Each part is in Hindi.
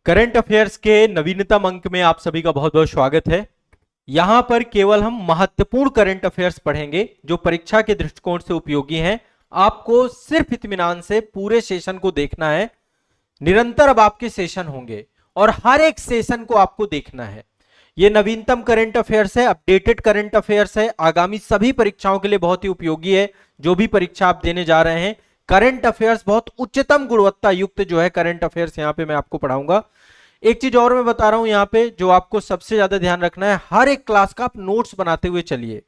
करंट अफेयर्स के नवीनतम अंक में आप सभी का बहुत बहुत स्वागत है। यहां पर केवल हम महत्वपूर्ण करंट अफेयर्स पढ़ेंगे जो परीक्षा के दृष्टिकोण से उपयोगी हैं। आपको सिर्फ इत्मीनान से पूरे सेशन को देखना है। निरंतर अब आपके सेशन होंगे और हर एक सेशन को आपको देखना है। ये नवीनतम करंट अफेयर्स है, अपडेटेड करंट अफेयर्स है, आगामी सभी परीक्षाओं के लिए बहुत ही उपयोगी है। जो भी परीक्षा आप देने जा रहे हैं, करंट अफेयर्स बहुत उच्चतम गुणवत्ता युक्त जो है करंट अफेयर्स यहां पे मैं आपको पढ़ाऊंगा। एक चीज और मैं बता रहा हूं यहां पे जो आपको सबसे ज्यादा ध्यान रखना है, हर एक क्लास का आप नोट्स बनाते हुए चलिए।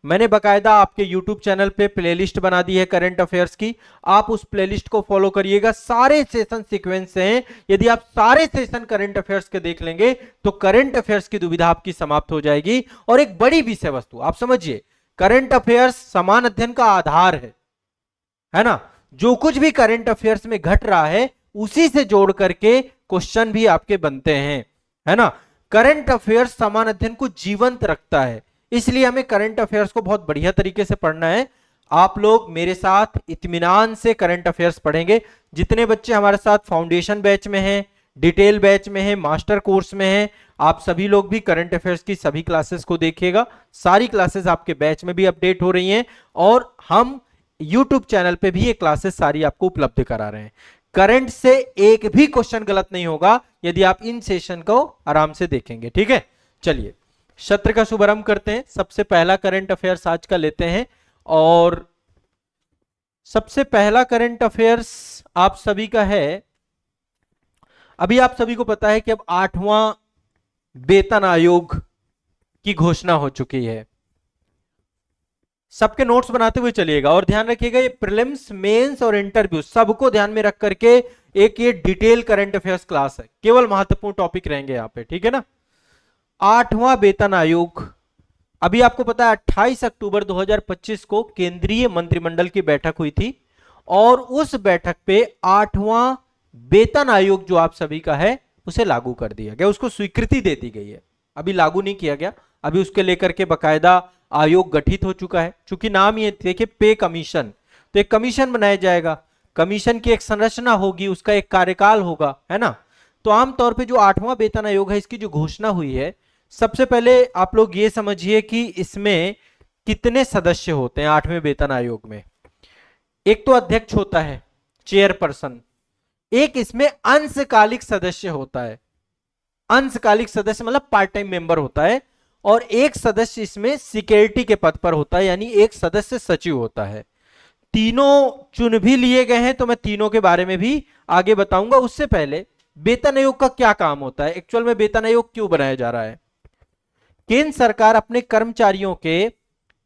मैंने बकायदा आपके YouTube चैनल पे प्लेलिस्ट बना दी है करंट अफेयर्स की, आप उस प्लेलिस्ट को फॉलो करिएगा। सारे सेशन सीक्वेंस से हैं। यदि आप सारे सेशन करंट अफेयर्स के देख लेंगे तो करंट अफेयर्स की दुविधा आपकी समाप्त हो जाएगी। और एक बड़ी विषय वस्तु आप समझिए, करंट अफेयर्स समान अध्ययन का आधार है ना। जो कुछ भी करंट अफेयर्स में घट रहा है उसी से जोड़ करके क्वेश्चन भी आपके बनते हैं, है ना। करंट अफेयर्स समान अध्ययन को जीवंत रखता है, इसलिए हमें करंट अफेयर्स को बहुत बढ़िया तरीके से पढ़ना है। आप लोग मेरे साथ इत्मीनान से करंट अफेयर्स पढ़ेंगे। जितने बच्चे हमारे साथ फाउंडेशन बैच में हैं, डिटेल बैच में हैं, मास्टर कोर्स में हैं, आप सभी लोग भी करंट अफेयर्स की सभी क्लासेस को देखिएगा। सारी क्लासेस आपके बैच में भी अपडेट हो रही हैं और हम YouTube चैनल पे भी ये क्लासेस सारी आपको उपलब्ध करा रहे हैं। करंट से एक भी क्वेश्चन गलत नहीं होगा यदि आप इन सेशन को आराम से देखेंगे, ठीक है। चलिए सत्र का शुभारंभ करते हैं। सबसे पहला करंट अफेयर्स आज का लेते हैं और सबसे पहला करंट अफेयर्स आप सभी का है। अभी आप सभी को पता है कि अब 8वां वेतन आयोग की घोषणा हो चुकी है। सबके नोट्स बनाते हुए चलिएगा और ध्यान रखिएगा ये प्रीलिम्स, मेंस और इंटरव्यू सबको ध्यान में रख करके एक ये डिटेल करंट अफेयर्स क्लास है। केवल महत्वपूर्ण टॉपिक रहेंगे यहाँ पे, ठीक है ना। 8वां वेतन आयोग, अभी आपको पता है 28 अक्टूबर 2025 को केंद्रीय मंत्रिमंडल की बैठक हुई थी और उस बैठक पे 8वां वेतन आयोग जो आप सभी का है उसे लागू कर दिया गया, उसको स्वीकृति दे दी गई है। अभी लागू नहीं किया गया, अभी उसके लेकर के बकायदा आयोग गठित हो चुका है। चूंकि नाम ये देखिए पे कमीशन, तो एक कमीशन बनाया जाएगा, कमीशन की एक संरचना होगी, उसका एक कार्यकाल होगा, है ना। तो आमतौर पे जो 8वां वेतन आयोग है इसकी जो घोषणा हुई है, सबसे पहले आप लोग ये समझिए कि इसमें कितने सदस्य होते हैं 8वें वेतन आयोग में। एक तो अध्यक्ष होता है, चेयरपर्सन, एक इसमें अंशकालिक सदस्य होता है, अंशकालिक सदस्य मतलब पार्ट टाइम मेंबर होता है, और एक सदस्य इसमें सिक्योरिटी के पद पर होता है, यानी एक सदस्य सचिव होता है। तीनों चुन भी लिए गए हैं, तो मैं तीनों के बारे में भी आगे बताऊंगा। उससे पहले वेतन आयोग का क्या काम होता है, एक्चुअल में वेतन आयोग क्यों बनाया जा रहा है। केंद्र सरकार अपने कर्मचारियों के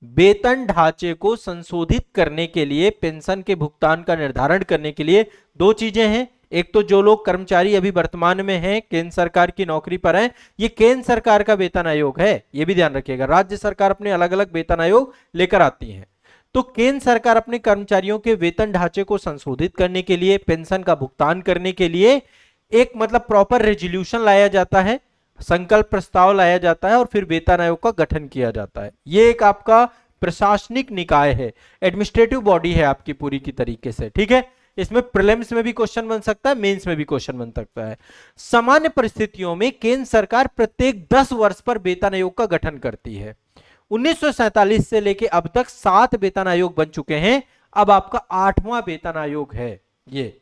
वेतन ढांचे को संशोधित करने के लिए, पेंशन के भुगतान का निर्धारण करने के लिए दो चीजें हैं। एक तो जो लोग कर्मचारी अभी वर्तमान में हैं, केंद्र सरकार की नौकरी पर हैं, ये केंद्र सरकार का वेतन आयोग है, ये भी ध्यान रखिएगा। राज्य सरकार अपने अलग अलग वेतन आयोग लेकर आती है। तो केंद्र सरकार अपने कर्मचारियों के वेतन ढांचे को संशोधित करने के लिए, पेंशन का भुगतान करने के लिए एक मतलब प्रॉपर रेजोल्यूशन लाया जाता है, संकल्प प्रस्ताव लाया जाता है और फिर वेतन आयोग का गठन किया जाता है। ये एक आपका प्रशासनिक निकाय है, एडमिनिस्ट्रेटिव बॉडी है आपकी पूरी की तरीके से, ठीक है। इसमें प्रीलिम्स में भी क्वेश्चन बन सकता है, मेंस में भी क्वेश्चन बन सकता है। सामान्य परिस्थितियों में केंद्र सरकार प्रत्येक 10 वर्ष पर वेतन आयोग का गठन करती है। 1947 से लेके अब तक 7 वेतन आयोग बन चुके हैं, अब आपका 8वां वेतन आयोग है ये।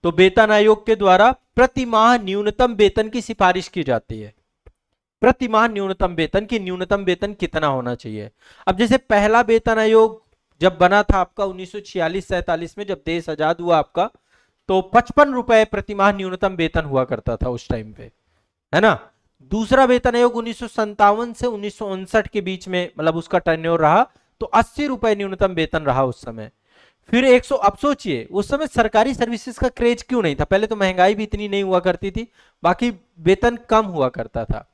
तो वेतन आयोग के द्वारा प्रति माह न्यूनतम वेतन की सिफारिश की जाती है। प्रति माह न्यूनतम वेतन की न्यूनतम वेतन कितना होना चाहिए। अब जैसे पहला वेतन आयोग जब बना था आपका 1946-47 में, जब देश आजाद हुआ आपका, तो 55 रुपए प्रति माह न्यूनतम वेतन हुआ करता था उस टाइम पे, है ना। दूसरा वेतन आयोग 1957 से 1959 के बीच में मतलब उसका टेन्योर रहा, तो 80 रुपए न्यूनतम वेतन रहा उस समय। फिर 100, अब सोचिए उस समय सरकारी सर्विसेज का क्रेज क्यों नहीं था, पहले तो महंगाई भी इतनी नहीं हुआ करती थी, बाकी वेतन कम हुआ करता था।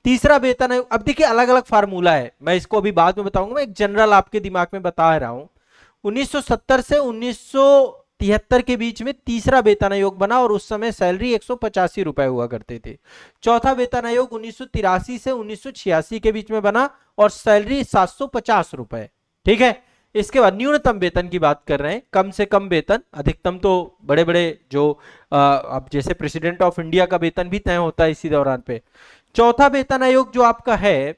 तीसरा वेतन आयोग, अब देखिए अलग अलग फार्मूला है, मैं इसको अभी बाद में बताऊंगा, मैं एक जनरल आपके दिमाग में बता रहा हूं। 1970 से 1973 के बीच में तीसरा वेतन आयोग बना और उस समय सैलरी 185 रुपए हुआ करते थे। चौथा वेतन आयोग 1983 से 1986 के बीच में बना और सैलरी 750 रुपए, ठीक है। इसके बाद न्यूनतम वेतन की बात कर रहे हैं, कम से कम वेतन, अधिकतम तो बड़े बड़े जो अब जैसे प्रेसिडेंट ऑफ इंडिया का वेतन भी तय होता है इसी दौरान पे। चौथा वेतन आयोग जो आपका है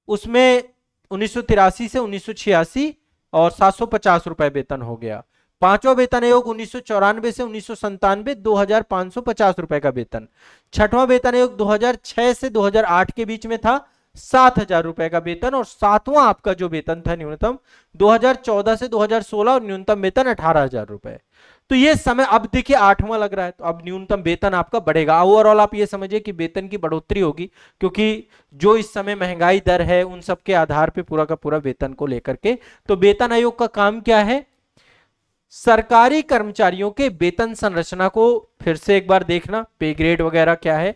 उसमें 1983 से 1986 और 750 रुपए वेतन हो गया। पांचवा वेतन आयोग 1994 से 1997 2550 रुपए का वेतन। छठवां वेतन आयोग 2006 से 2008 के बीच में था 7000 रुपए का वेतन। और सातवां आपका जो वेतन था न्यूनतम 2014 से 2016 और न्यूनतम वेतन 18,000 रुपए। तो ये समय अब देखिए आठवां लग रहा है, तो अब न्यूनतम वेतन आपका बढ़ेगा। ओवरऑल आप ये समझिए कि वेतन की बढ़ोतरी होगी, क्योंकि जो इस समय महंगाई दर है उन सब के आधार पे पूरा का पूरा वेतन को लेकर के। तो वेतन आयोग का काम क्या है? सरकारी कर्मचारियों के वेतन संरचना को फिर से एक बार देखना, पे ग्रेड वगैरह क्या है,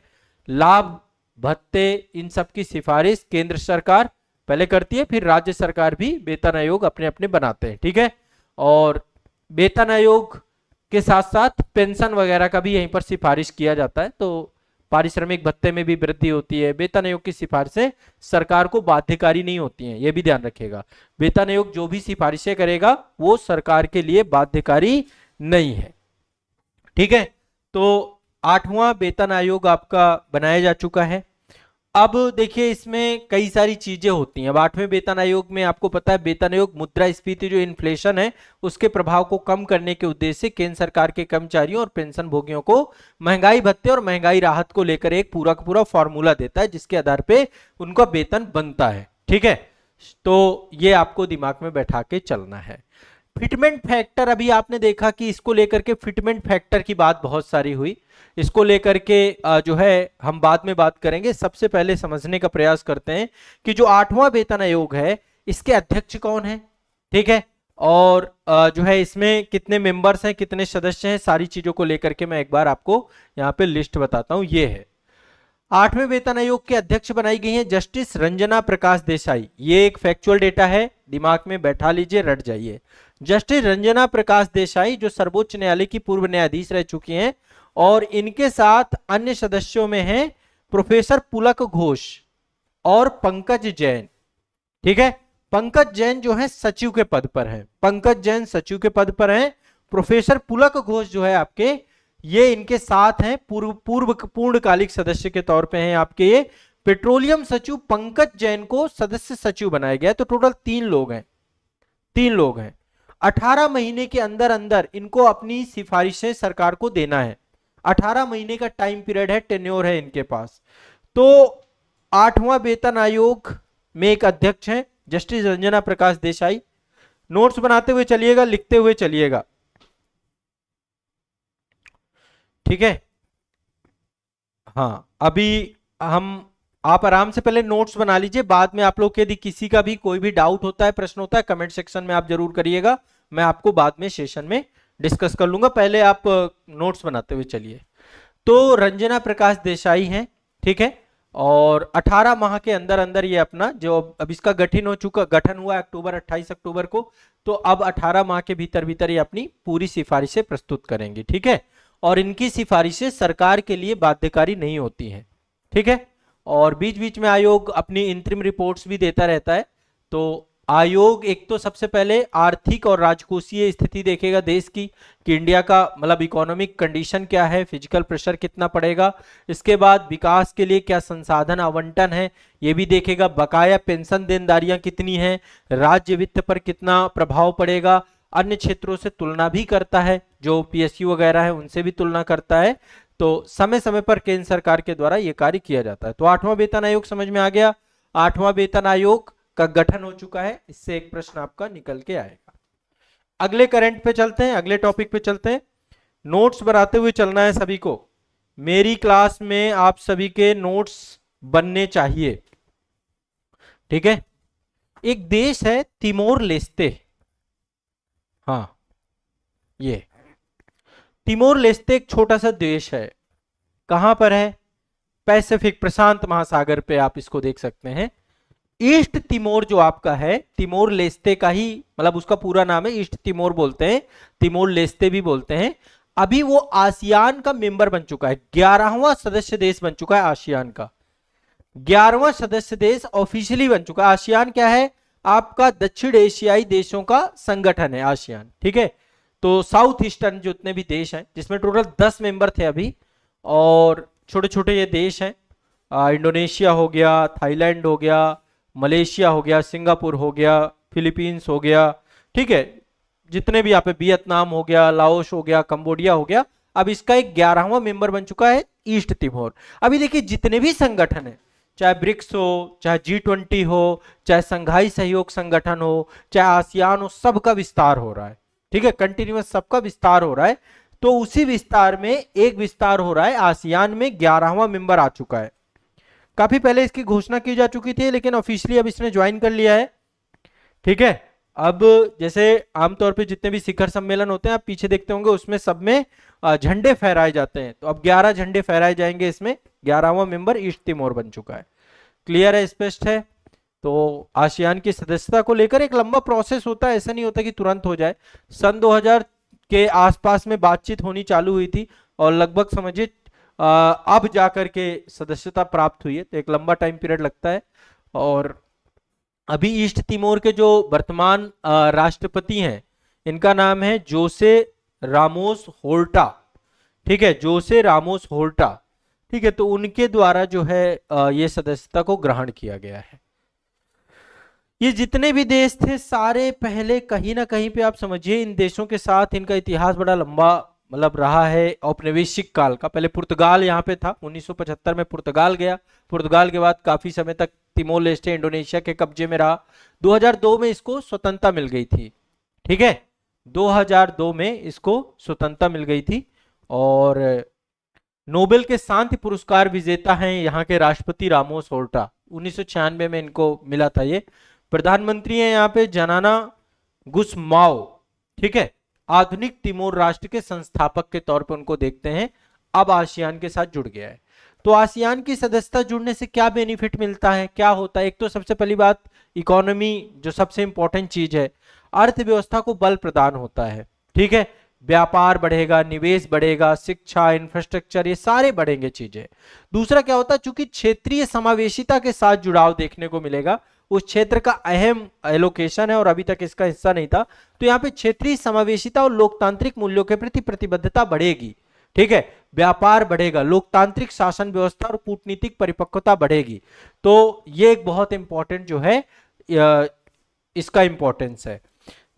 लाभ भत्ते, इन सब की सिफारिश केंद्र सरकार पहले करती है, फिर राज्य सरकार भी वेतन आयोग अपने अपने बनाते हैं, ठीक है। और वेतन आयोग के साथ साथ पेंशन वगैरह का भी यहीं पर सिफारिश किया जाता है। तो पारिश्रमिक भत्ते में भी वृद्धि होती है। वेतन आयोग की सिफारिशें सरकार को बाध्यकारी नहीं होती हैं, यह भी ध्यान रखिएगा। वेतन आयोग जो भी सिफारिशें करेगा वो सरकार के लिए बाध्यकारी नहीं है, ठीक है। तो आठवां वेतन आयोग आपका बनाया जा चुका है। अब देखिए इसमें कई सारी चीजें होती हैं। अब आठवें वेतन आयोग में आपको पता है वेतन आयोग मुद्रास्फीति जो इन्फ्लेशन है उसके प्रभाव को कम करने के उद्देश्य से केंद्र सरकार के कर्मचारियों और पेंशन भोगियों को महंगाई भत्ते और महंगाई राहत को लेकर एक पूरा का पूरा फॉर्मूला देता है जिसके आधार पे उनका वेतन बनता है, ठीक है। तो ये आपको दिमाग में बैठा के चलना है। फिटमेंट फैक्टर, अभी आपने देखा कि इसको लेकर के फिटमेंट फैक्टर की बात बहुत सारी हुई, इसको लेकर के जो है हम बाद में बात करेंगे। सबसे पहले समझने का प्रयास करते हैं कि जो आठवां वेतन आयोग है इसके अध्यक्ष कौन है, ठीक है, और जो है इसमें कितने मेंबर्स हैं, कितने सदस्य हैं, सारी चीजों को लेकर के मैं एक बार आपको यहाँ पे लिस्ट बताता हूं। ये है आठवें वेतन आयोग के अध्यक्ष बनाई गई हैं जस्टिस रंजना प्रकाश देसाई। ये एक फैक्चुअल डेटा है, दिमाग में बैठा लीजिए, रट जाइए। जस्टिस रंजना प्रकाश देसाई जो सर्वोच्च न्यायालय की पूर्व न्यायाधीश रह चुकी हैं, और इनके साथ अन्य सदस्यों में हैं प्रोफेसर पुलक घोष और पंकज जैन, ठीक है। पंकज जैन जो है सचिव के पद पर हैं, पंकज जैन सचिव के पद पर हैं। प्रोफेसर पुलक घोष जो है आपके, ये इनके साथ हैं, पूर्णकालिक सदस्य के तौर पे हैं आपके। ये पेट्रोलियम सचिव पंकज जैन को सदस्य सचिव बनाया गया। तो टोटल 3 लोग हैं, 3 लोग हैं। 18 महीने के अंदर अंदर इनको अपनी सिफारिशें सरकार को देना है। 18 महीने का टाइम पीरियड है, टेन्योर है इनके पास। तो आठवां वेतन आयोग में एक अध्यक्ष हैं जस्टिस रंजना प्रकाश देसाई। नोट्स बनाते हुए चलिएगा, लिखते हुए चलिएगा, ठीक है। हाँ, अभी आप आराम से पहले नोट्स बना लीजिए, बाद में आप लोग के यदि किसी का भी कोई भी डाउट होता है, प्रश्न होता है, कमेंट सेक्शन में आप जरूर करिएगा, मैं आपको बाद में सेशन में डिस्कस कर लूंगा। पहले आप नोट्स बनाते हुए चलिए। तो रंजना प्रकाश देसाई हैं, ठीक है, और 18 माह के अंदर अंदर ये अपना जो अब इसका गठन हुआ अक्टूबर 28 अक्टूबर को, तो अब 18 माह के भीतर भीतर ये अपनी पूरी सिफारिशें प्रस्तुत करेंगे, ठीक है। और इनकी सिफारिशें सरकार के लिए बाध्यकारी नहीं होती हैं, ठीक है। और बीच बीच में आयोग अपनी इंतरिम रिपोर्ट्स भी देता रहता है। तो आयोग एक तो सबसे पहले आर्थिक और राजकोषीय स्थिति देखेगा देश की, कि इंडिया का मतलब इकोनॉमिक कंडीशन क्या है, फिजिकल प्रेशर कितना पड़ेगा। इसके बाद विकास के लिए क्या संसाधन आवंटन है ये भी देखेगा, बकाया पेंशन देनदारियां कितनी हैं, राज्य वित्त पर कितना प्रभाव पड़ेगा, अन्य क्षेत्रों से तुलना भी करता है, जो पीएसयू वगैरह है उनसे भी तुलना करता है। तो समय समय पर केंद्र सरकार के द्वारा यह कार्य किया जाता है। तो आठवां वेतन आयोग समझ में आ गया। आठवां वेतन आयोग का गठन हो चुका है, इससे एक प्रश्न आपका निकल के आएगा। अगले करंट पे चलते हैं, अगले टॉपिक पे चलते हैं। नोट्स बनाते हुए चलना है सभी को। मेरी क्लास में आप सभी के नोट्स बनने चाहिए, ठीक है। एक देश है तिमोर लेस्ते, हाँ ये तिमोर लेस्ते एक छोटा सा देश है। कहां पर है? पैसिफिक प्रशांत महासागर पे आप इसको देख सकते हैं। ईस्ट तिमोर जो आपका है, तिमोर लेस्ते का ही मतलब उसका पूरा नाम है, ईस्ट तिमोर बोलते हैं, तिमोर लेस्ते भी बोलते हैं। अभी वो आसियान का मेंबर बन चुका है, 11वां सदस्य देश बन चुका है आसियान का। 11वां सदस्य देश ऑफिशियली बन चुका है। आसियान क्या है? आपका दक्षिण एशियाई देशों का संगठन है आसियान, ठीक है। तो साउथ ईस्टर्न जितने भी देश हैं, जिसमें टोटल 10 मेंबर थे अभी, और छोटे छोटे ये देश हैं, इंडोनेशिया हो गया, थाईलैंड हो गया, मलेशिया हो गया, सिंगापुर हो गया, फिलीपींस हो गया, ठीक है, जितने भी यहाँ पे, वियतनाम हो गया, लाओस हो गया, कंबोडिया हो गया। अब इसका एक 11वां मेंबर बन चुका है ईस्ट तिमोर। अभी देखिए जितने भी संगठन है, चाहे ब्रिक्स हो, चाहे G20 हो, चाहे संघाई सहयोग संगठन हो, चाहे आसियान हो, सबका विस्तार हो रहा है, ठीक है, कंटिन्यूअस सबका विस्तार हो रहा है। तो उसी विस्तार में एक विस्तार हो रहा है, आसियान में 11वां मेंबर आ चुका है। काफी पहले इसकी घोषणा की जा चुकी थी, लेकिन ऑफिशियली अब इसने ज्वाइन कर लिया है, ठीक है। अब जैसे आमतौर पे जितने भी शिखर सम्मेलन होते हैं, आप पीछे देखते होंगे, उसमें सब में झंडे फहराए जाते हैं। तो अब 11 झंडे फहराए जाएंगे इसमें। 11वां मेंबर ईस्ट तिमोर बन चुका है। क्लियर है, स्पष्ट है। तो आसियान की सदस्यता को लेकर एक लंबा प्रोसेस होता है, ऐसा नहीं होता कि तुरंत हो जाए। सन 2000 के आसपास में बातचीत होनी चालू हुई थी, और लगभग समझिए अब जाकर के सदस्यता प्राप्त हुई है। तो एक लंबा टाइम पीरियड लगता है। और अभी ईस्ट तिमोर के जो वर्तमान राष्ट्रपति हैं, इनका नाम है जोसे रामोस होर्टा, ठीक है, जोसे रामोस होर्टा, ठीक है। तो उनके द्वारा जो है ये सदस्यता को ग्रहण किया गया है। ये जितने भी देश थे सारे पहले कहीं ना कहीं पे, आप समझिए इन देशों के साथ इनका इतिहास बड़ा लंबा मतलब रहा है, औपनिवेशिक काल का। पहले पुर्तगाल यहाँ पे था, 1975 में पुर्तगाल गया। पुर्तगाल के बाद काफी समय तक तिमोर लेस्टे इंडोनेशिया के कब्जे में रहा। 2002 में इसको स्वतंत्रता मिल गई थी, ठीक है, 2002 में इसको स्वतंत्रता मिल गई थी। और नोबेल के शांति पुरस्कार विजेता हैं यहाँ के राष्ट्रपति रामोस होर्टा, 1996 में इनको मिला था ये। प्रधानमंत्री हैं यहाँ पे जनाना गुसमाओ, ठीक है। आधुनिक तिमोर राष्ट्र के संस्थापक के तौर पर उनको देखते हैं। अब आसियान के साथ जुड़ गया है। तो आसियान की सदस्यता जुड़ने से क्या बेनिफिट मिलता है, क्या होता है? एक तो सबसे पहली बात इकोनॉमी, जो सबसे इंपॉर्टेंट चीज है, अर्थव्यवस्था को बल प्रदान होता है, ठीक है। व्यापार बढ़ेगा, निवेश बढ़ेगा, शिक्षा, इंफ्रास्ट्रक्चर, ये सारे बढ़ेंगे चीजें। दूसरा क्या होता है, चूंकि क्षेत्रीय समावेशिता के साथ जुड़ाव देखने को मिलेगा, उस क्षेत्र का अहम एलोकेशन है और अभी तक इसका हिस्सा नहीं था। तो यहाँ पे क्षेत्रीय समावेशिता और लोकतांत्रिक मूल्यों के प्रति प्रतिबद्धता बढ़ेगी, ठीक है। व्यापार बढ़ेगा, लोकतांत्रिक शासन व्यवस्था और कूटनीतिक परिपक्वता बढ़ेगी। तो ये एक बहुत इंपॉर्टेंट जो है इसका इंपॉर्टेंस है।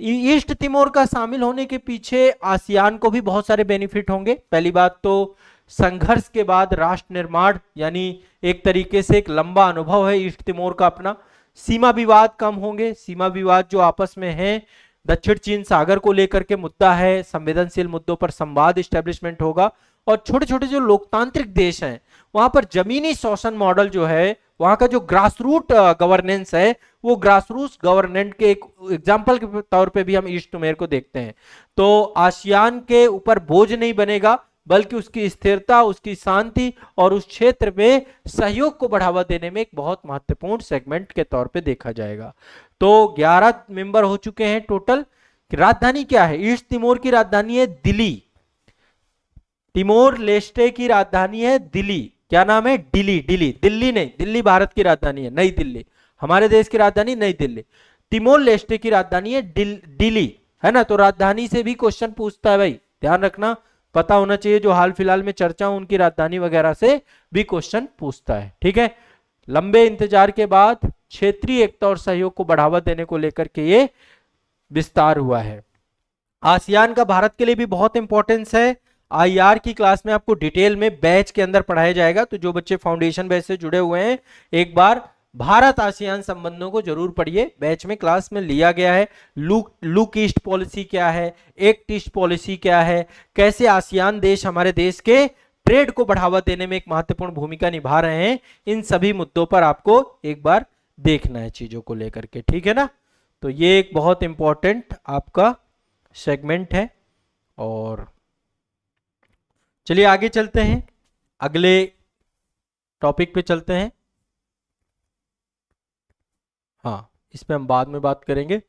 ईस्ट तिमोर का शामिल होने के पीछे आसियान को भी बहुत सारे बेनिफिट होंगे। पहली बात तो संघर्ष के बाद राष्ट्र निर्माण, यानी एक तरीके से एक लंबा अनुभव है ईस्ट तिमोर का अपना। सीमा विवाद कम होंगे, सीमा विवाद जो आपस में है, दक्षिण चीन सागर को लेकर के मुद्दा है, संवेदनशील मुद्दों पर संवाद इस्टेब्लिशमेंट होगा। और छोटे छोटे जो लोकतांत्रिक देश हैं, वहां पर जमीनी शासन मॉडल जो है, वहां का जो ग्रास रूट गवर्नेंस है, वो ग्रास रूट गवर्नेंस के एक एग्जाम्पल के तौर पे भी हम ईस्ट तिमोर को देखते हैं। तो आसियान के ऊपर बोझ नहीं बनेगा, बल्कि उसकी स्थिरता, उसकी शांति और उस क्षेत्र में सहयोग को बढ़ावा देने में एक बहुत महत्वपूर्ण सेगमेंट के तौर पे देखा जाएगा। तो 11 मेंबर हो चुके हैं टोटल। राजधानी क्या है? ईस्ट तिमोर की राजधानी है दिल्ली। तिमोर लेस्टे की राजधानी है दिल्ली। क्या नाम है? दिल्ली। दिल्ली नहीं, दिल्ली भारत की राजधानी है, नई दिल्ली। हमारे देश की राजधानी नई दिल्ली। तिमोर लेस्टे की राजधानी है दिल्ली, है ना। तो राजधानी से भी क्वेश्चन पूछता है भाई, ध्यान रखना, पता होना चाहिए। जो हाल फिलहाल में चर्चा हो उनकी राजधानी वगैरह से भी क्वेश्चन पूछता है, ठीक है। लंबे इंतजार के बाद क्षेत्रीय एकता और सहयोग को बढ़ावा देने को लेकर के ये विस्तार हुआ है। आसियान का भारत के लिए भी बहुत इंपॉर्टेंस है। आईआर की क्लास में आपको डिटेल में बैच के अंदर पढ़ाया जाएगा। तो जो बच्चे फाउंडेशन बैच से जुड़े हुए हैं, एक बार भारत आसियान संबंधों को जरूर पढ़िए। बैच में क्लास में लिया गया है लुक ईस्ट पॉलिसी क्या है, एक्ट ईस्ट पॉलिसी क्या है, कैसे आसियान देश हमारे देश के ट्रेड को बढ़ावा देने में एक महत्वपूर्ण भूमिका निभा रहे हैं। इन सभी मुद्दों पर आपको एक बार देखना है चीजों को लेकर के, ठीक है ना। तो ये एक बहुत इंपॉर्टेंट आपका सेगमेंट है। और चलिए आगे चलते हैं, अगले टॉपिक पे चलते हैं। हाँ, इस पे हम बाद में बात करेंगे।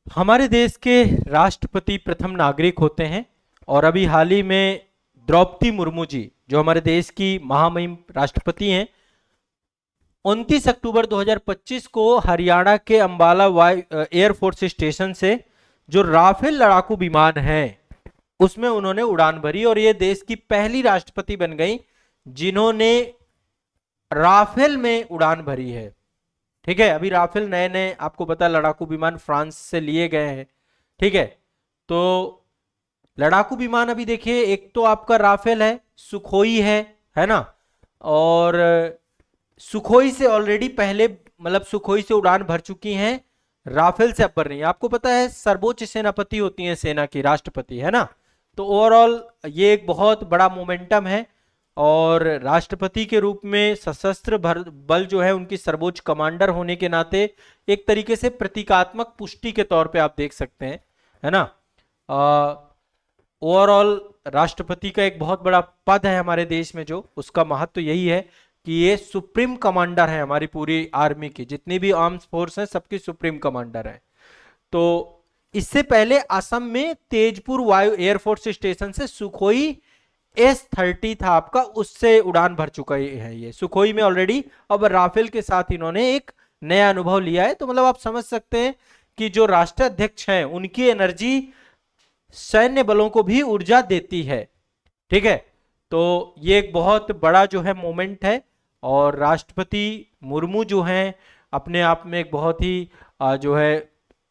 हमारे देश के राष्ट्रपति प्रथम नागरिक होते हैं, और अभी हाल ही में द्रौपदी मुर्मू जी, जो हमारे देश की महामहिम राष्ट्रपति हैं, 29 अक्टूबर 2025 को हरियाणा के अंबाला एयरफोर्स स्टेशन से जो राफेल लड़ाकू विमान है उसमें उन्होंने उड़ान भरी और ये देश की पहली राष्ट्रपति बन गई जिन्होंने राफेल में उड़ान भरी है। ठीक है, अभी राफेल नए नए आपको पता लड़ाकू विमान फ्रांस से लिए गए हैं। ठीक है, तो लड़ाकू विमान अभी देखिए, एक तो आपका राफेल है, सुखोई है ना, और सुखोई से ऑलरेडी पहले मतलब सुखोई से उड़ान भर चुकी हैं, राफेल से अब भर रही है। आपको पता है सर्वोच्च सेनापति होती है सेना की, राष्ट्रपति, है ना। तो ओवरऑल ये एक बहुत बड़ा मोमेंटम है और राष्ट्रपति के रूप में सशस्त्र बल जो है उनकी सर्वोच्च कमांडर होने के नाते एक तरीके से प्रतीकात्मक पुष्टि के तौर पे आप देख सकते हैं, है ना। ओवरऑल राष्ट्रपति का एक बहुत बड़ा पद है हमारे देश में, जो उसका महत्व तो यही है कि ये सुप्रीम कमांडर है हमारी पूरी आर्मी की, जितनी भी आर्म्स फोर्स हैं सबकी सुप्रीम कमांडर है। तो इससे पहले असम में तेजपुर वायु एयरफोर्स स्टेशन से सुखोई S-30 था आपका, उससे उड़ान भर चुका है ये सुखोई में ऑलरेडी। अब राफेल के साथ इन्होंने एक नया अनुभव लिया है। तो मतलब आप समझ सकते हैं कि जो राष्ट्राध्यक्ष हैं उनकी एनर्जी सैन्य बलों को भी ऊर्जा देती है। ठीक है, तो ये एक बहुत बड़ा जो है मोमेंट है और राष्ट्रपति मुर्मू जो हैं अपने आप में एक बहुत ही जो है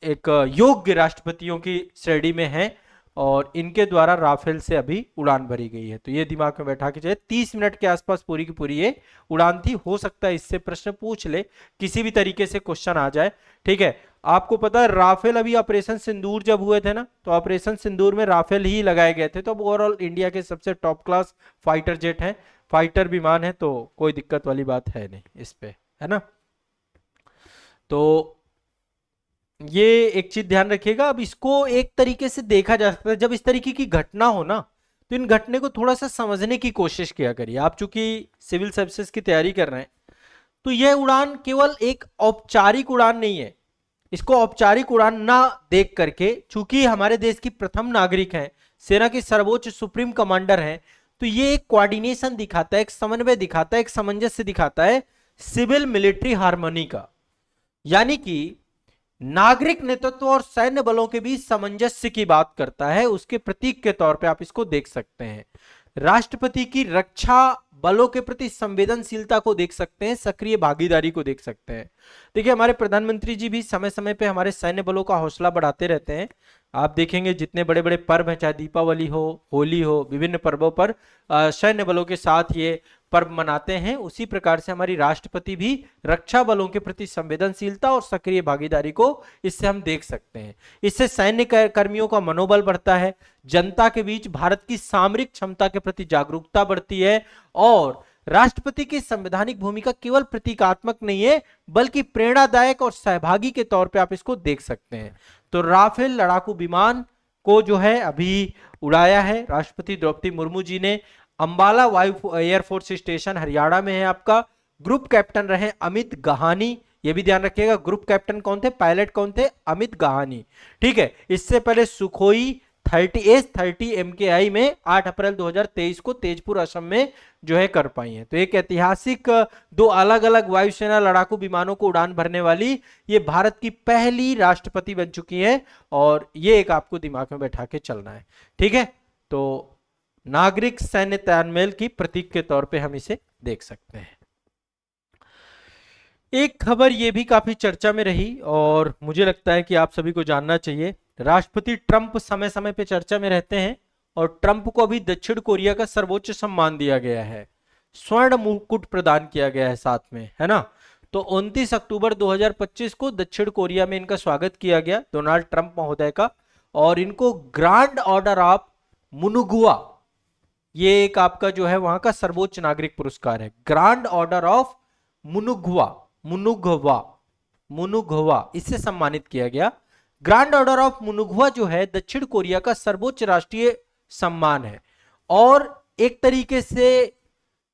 एक योग्य राष्ट्रपतियों की श्रेणी में हैं और इनके द्वारा राफेल से अभी उड़ान भरी गई है। तो ये दिमाग में बैठा के चाहिए, 30 मिनट के आसपास पूरी की पूरी ये उड़ान थी। हो सकता है इससे प्रश्न पूछ ले, किसी भी तरीके से क्वेश्चन आ जाए। ठीक है, आपको पता है राफेल अभी ऑपरेशन सिंदूर जब हुए थे ना, तो ऑपरेशन सिंदूर में राफेल ही लगाए गए थे। तो अब ओवरऑल इंडिया के सबसे टॉप क्लास फाइटर जेट है, फाइटर विमान है, तो कोई दिक्कत वाली बात है नहीं इस पे, है ना। तो ये एक चीज ध्यान रखिएगा। अब इसको एक तरीके से देखा जा सकता है, जब इस तरीके की घटना हो ना तो इन घटने को थोड़ा सा समझने की कोशिश किया करिए। आप चूंकि सिविल सर्विसेज की तैयारी कर रहे हैं तो यह उड़ान केवल एक औपचारिक उड़ान नहीं है। इसको औपचारिक उड़ान ना देख करके, चूंकि हमारे देश की प्रथम नागरिक हैं, सेना की सर्वोच्च सुप्रीम कमांडर हैं, तो ये एक कोऑर्डिनेशन दिखाता है, एक समन्वय दिखाता है, एक सामंजस्य दिखाता है सिविल मिलिट्री हार्मनी का। यानी कि नागरिक नेतृत्व और सैन्य बलों के बीच सामंजस्य की बात करता है, उसके प्रतीक के तौर पे आप इसको देख सकते हैं। राष्ट्रपति की रक्षा बलों के प्रति संवेदनशीलता को देख सकते हैं, सक्रिय भागीदारी को देख सकते हैं। देखिए हमारे प्रधानमंत्री जी भी समय समय पे हमारे सैन्य बलों का हौसला बढ़ाते रहते हैं। आप देखेंगे जितने बड़े बड़े पर्व हैं, चाहे दीपावली हो, होली हो, विभिन्न पर्वों पर सैन्य बलों के साथ ये पर्व मनाते हैं। उसी प्रकार से हमारी राष्ट्रपति भी रक्षा बलों के प्रति संवेदनशीलता और सक्रिय भागीदारी को इससे हम देख सकते हैं। इससे सैन्य कर्मियों का मनोबल बढ़ता है, जनता के बीच भारत की सामरिक क्षमता के प्रति जागरूकता बढ़ती है और राष्ट्रपति की संवैधानिक भूमिका केवल प्रतीकात्मक नहीं है बल्कि प्रेरणादायक और सहभागी के तौर पे आप इसको देख सकते हैं। तो राफेल लड़ाकू विमान को जो है अभी उड़ाया है राष्ट्रपति द्रौपदी मुर्मू जी ने। अंबाला वायु एयरफोर्स स्टेशन हरियाणा में है आपका। ग्रुप कैप्टन रहे अमित गहानी, ये भी ध्यान रखिएगा। ग्रुप कैप्टन कौन थे, पायलट कौन थे, अमित गहानी। ठीक है, इससे पहले सुखोई S-30 MKI में 8 अप्रैल 2023 को तेजपुर असम में जो है कर पाई है। तो एक ऐतिहासिक दो अलग अलग वायुसेना लड़ाकू विमानों को उड़ान भरने वाली ये भारत की पहली राष्ट्रपति बन चुकी है और ये एक आपको दिमाग में बैठा के चलना है। ठीक है, तो नागरिक सैन्य तालमेल की प्रतीक के तौर पे हम इसे देख सकते हैं। एक खबर ये भी काफी चर्चा में रही और मुझे लगता है कि आप सभी को जानना चाहिए। राष्ट्रपति ट्रंप समय समय पे चर्चा में रहते हैं और ट्रंप को अभी दक्षिण कोरिया का सर्वोच्च सम्मान दिया गया है, स्वर्ण मुकुट प्रदान किया गया है साथ में, है ना। तो 29 अक्टूबर 2025 को दक्षिण कोरिया में इनका स्वागत किया गया डोनाल्ड ट्रंप महोदय का और इनको ग्रैंड ऑर्डर ऑफ मुनुगुआ, ये एक आपका जो है वहां का सर्वोच्च नागरिक पुरस्कार है, ग्रैंड ऑर्डर ऑफ मुनुगुआ, मुनुगुआ इससे सम्मानित किया गया। ग्रैंड ऑर्डर ऑफ मुनुगुआ जो है दक्षिण कोरिया का सर्वोच्च राष्ट्रीय सम्मान है और एक तरीके से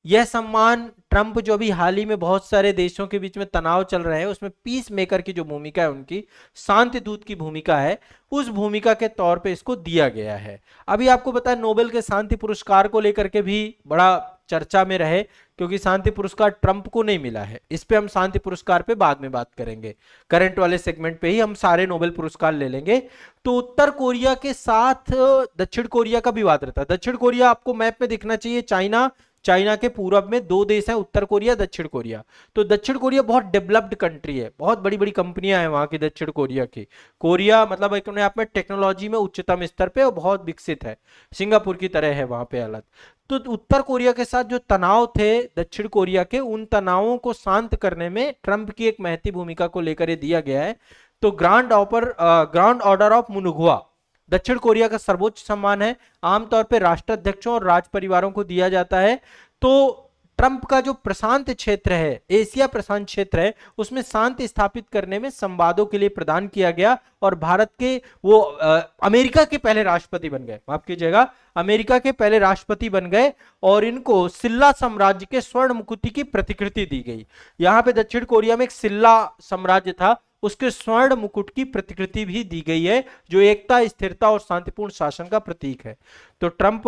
यह सम्मान ट्रंप जो भी हाल ही में बहुत सारे देशों के बीच में तनाव चल रहे हैं उसमें पीस मेकर की जो भूमिका है, उनकी शांति दूत की भूमिका है, उस भूमिका के तौर पे इसको दिया गया है। अभी आपको पता है नोबेल के शांति पुरस्कार को लेकर के भी बड़ा चर्चा में रहे, क्योंकि शांति पुरस्कार ट्रंप को नहीं मिला है। इस पे हम शांति पुरस्कार पे बाद में बात करेंगे, करंट वाले सेगमेंट पे ही हम सारे नोबेल पुरस्कार ले लेंगे। तो उत्तर कोरिया के साथ दक्षिण कोरिया का विवाद रहता है। दक्षिण कोरिया आपको मैप में दिखना चाहिए, चाइना, चाइना के पूरब में दो देश हैं, उत्तर कोरिया, दक्षिण कोरिया। तो दक्षिण कोरिया बहुत डेवलप्ड कंट्री है, बहुत बड़ी बड़ी कंपनियां हैं वहां की दक्षिण कोरिया की। कोरिया मतलब अपने आप में टेक्नोलॉजी में उच्चतम स्तर पे और बहुत विकसित है, सिंगापुर की तरह है वहां पे हालत। तो उत्तर कोरिया के साथ जो तनाव थे दक्षिण कोरिया के, उन तनावों को शांत करने में ट्रंप की एक महती भूमिका को लेकर ये दिया गया है। तो ग्रांड ऑर्डर ऑफ मुनुगवा दक्षिण कोरिया का सर्वोच्च सम्मान है, आमतौर पर राष्ट्राध्यक्षों और राज परिवारों को दिया जाता है। तो ट्रंप का जो प्रशांत क्षेत्र है, एशिया प्रशांत क्षेत्र है, उसमें शांति स्थापित करने में संवादों के लिए प्रदान किया गया। और भारत के वो अमेरिका के पहले राष्ट्रपति बन गए, माफ कीजिएगा, अमेरिका के पहले राष्ट्रपति बन गए। और इनको सिल्ला साम्राज्य के स्वर्ण मुकुट की प्रतिकृति दी गई। यहाँ पे दक्षिण कोरिया में एक सिल्ला साम्राज्य था, उसके स्वर्ण मुकुट की प्रतिकृति भी दी गई है, जो एकता, स्थिरता और शांतिपूर्ण शासन का प्रतीक है। तो ट्रंप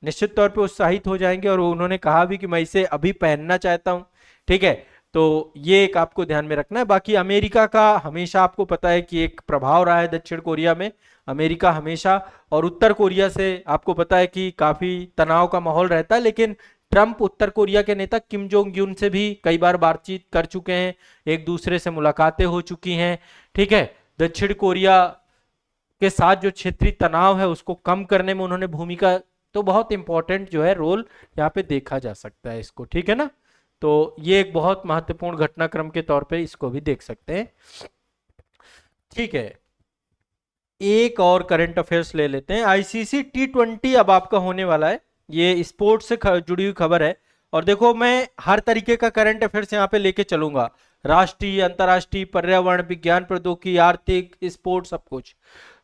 निश्चित तौर पे उत्साहित हो जाएंगे और उन्होंने कहा भी कि मैं इसे अभी पहनना चाहता हूं। ठीक है, तो ये एक आपको ध्यान में रखना है। बाकी अमेरिका का हमेशा आपको पता है कि एक प्रभाव रहा है दक्षिण कोरिया में, अमेरिका हमेशा। और उत्तर कोरिया से आपको पता है कि काफी तनाव का माहौल रहता है, लेकिन ट्रंप उत्तर कोरिया के नेता किम जोंग यून से भी कई बार बातचीत कर चुके हैं, एक दूसरे से मुलाकातें हो चुकी हैं। ठीक है, दक्षिण कोरिया के साथ जो क्षेत्रीय तनाव है उसको कम करने में उन्होंने भूमिका, तो बहुत इंपॉर्टेंट जो है रोल यहाँ पे देखा जा सकता है इसको। ठीक है ना, तो ये एक बहुत महत्वपूर्ण घटनाक्रम के तौर पे इसको भी देख सकते हैं। ठीक है, एक और करंट अफेयर्स ले लेते हैं। आईसीसी T20 अब आपका होने वाला है, ये स्पोर्ट्स से जुड़ी हुई खबर है। और देखो मैं हर तरीके का करंट अफेयर्स यहाँ पे लेके चलूंगा, राष्ट्रीय, अंतर्राष्ट्रीय, पर्यावरण, विज्ञान, प्रौद्योगिकी, आर्थिक, स्पोर्ट्स, सब कुछ।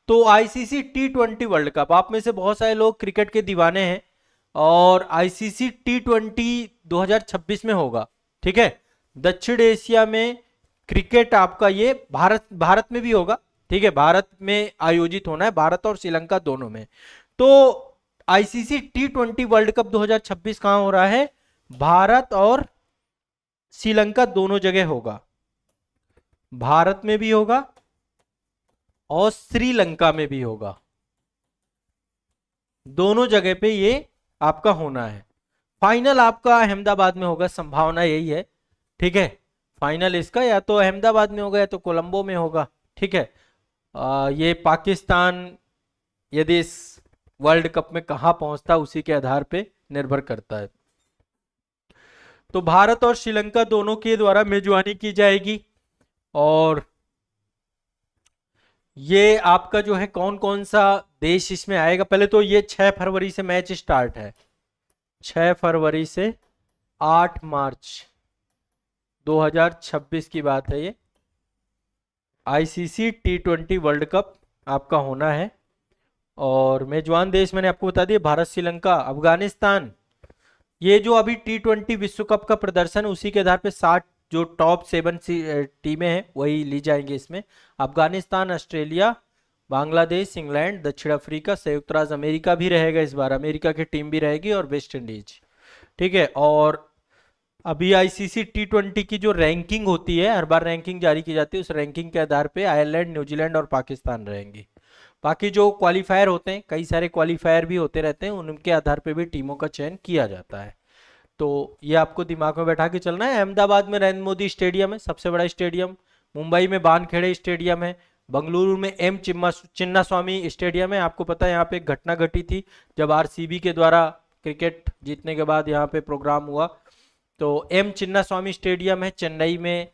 तो आईसीसी T20 वर्ल्ड कप, आप में से बहुत सारे लोग क्रिकेट के दीवाने हैं, और आईसीसी T20 2026 में होगा। ठीक है, दक्षिण एशिया में क्रिकेट आपका ये भारत में भी होगा। ठीक है, भारत में आयोजित होना है, भारत और श्रीलंका दोनों में। तो आईसीसी T20 वर्ल्ड कप 2026 कहां हो रहा है? भारत और श्रीलंका दोनों जगह होगा, भारत में भी होगा और श्रीलंका में भी होगा, दोनों जगह पे ये आपका होना है। फाइनल आपका अहमदाबाद में होगा, संभावना यही है। ठीक है, फाइनल इसका या तो अहमदाबाद में होगा या तो कोलंबो में होगा। ठीक है, ये पाकिस्तान यदि इस वर्ल्ड कप में कहां पहुंचता उसी के आधार पे निर्भर करता है। तो भारत और श्रीलंका दोनों के द्वारा मेजबानी की जाएगी। और ये आपका जो है कौन कौन सा देश इसमें आएगा, पहले तो ये 6 फरवरी से मैच स्टार्ट है, 6 फरवरी से 8 मार्च 2026 की बात है। ये आईसीसी T20 वर्ल्ड कप आपका होना है। और मेजबान देश मैंने आपको बता दिया, भारत, श्रीलंका, अफगानिस्तान। ये जो अभी T20 विश्व कप का प्रदर्शन है उसी के आधार पे 60 जो टॉप 7 टीमें हैं वही ली जाएंगी इसमें। अफगानिस्तान, ऑस्ट्रेलिया, बांग्लादेश, इंग्लैंड, दक्षिण अफ्रीका, संयुक्त राज्य अमेरिका भी रहेगा इस बार, अमेरिका की टीम भी रहेगी, और वेस्ट इंडीज। ठीक है, और अभी आईसीसी T20 की जो रैंकिंग होती है, हर बार रैंकिंग जारी की जाती है, उस रैंकिंग के आधार पे आयरलैंड, न्यूजीलैंड और पाकिस्तान रहेंगी। बाकी जो क्वालिफायर होते हैं, कई सारे क्वालिफायर भी होते रहते हैं, उनके आधार पे भी टीमों का चयन किया जाता है। तो ये आपको दिमाग में बैठा के चलना है। अहमदाबाद में नरेंद्र मोदी स्टेडियम है, सबसे बड़ा स्टेडियम। मुंबई में वानखेड़े स्टेडियम है। बंगलुरु में एम चिन्नास्वामी स्टेडियम है। आपको पता है यहाँ पे एक घटना घटी थी जब आरसीबी के द्वारा क्रिकेट जीतने के बाद यहाँ पे प्रोग्राम हुआ। तो एम चिन्नास्वामी स्टेडियम है चेन्नई में।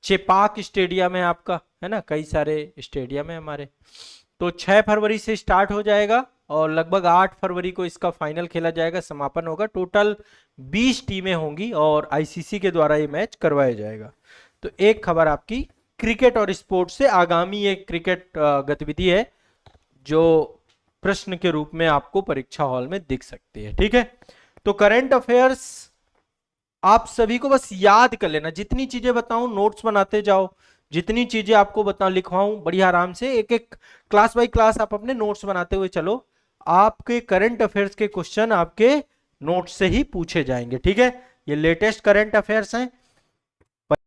चेपाक स्टेडियम है आपका, है ना, कई सारे स्टेडियम है हमारे। तो 6 फरवरी से स्टार्ट हो जाएगा और लगभग 8 फरवरी को इसका फाइनल खेला जाएगा, समापन होगा। टोटल 20 टीमें होंगी और आईसीसी के द्वारा ये मैच करवाया जाएगा। तो एक खबर आपकी क्रिकेट और स्पोर्ट्स से, आगामी ये क्रिकेट गतिविधि है जो प्रश्न के रूप में आपको परीक्षा हॉल में दिख सकती है। ठीक है, तो करंट अफेयर्स आप सभी को बस याद कर लेना, जितनी चीजें बताऊं नोट्स बनाते जाओ, जितनी चीजें आपको बताऊं लिखवाऊं बढ़िया आराम से, एक एक क्लास बाय क्लास आप अपने नोट्स बनाते हुए चलो। आपके करंट अफेयर्स के क्वेश्चन आपके नोट से ही पूछे जाएंगे। ठीक है, ये लेटेस्ट करंट अफेयर्स हैं,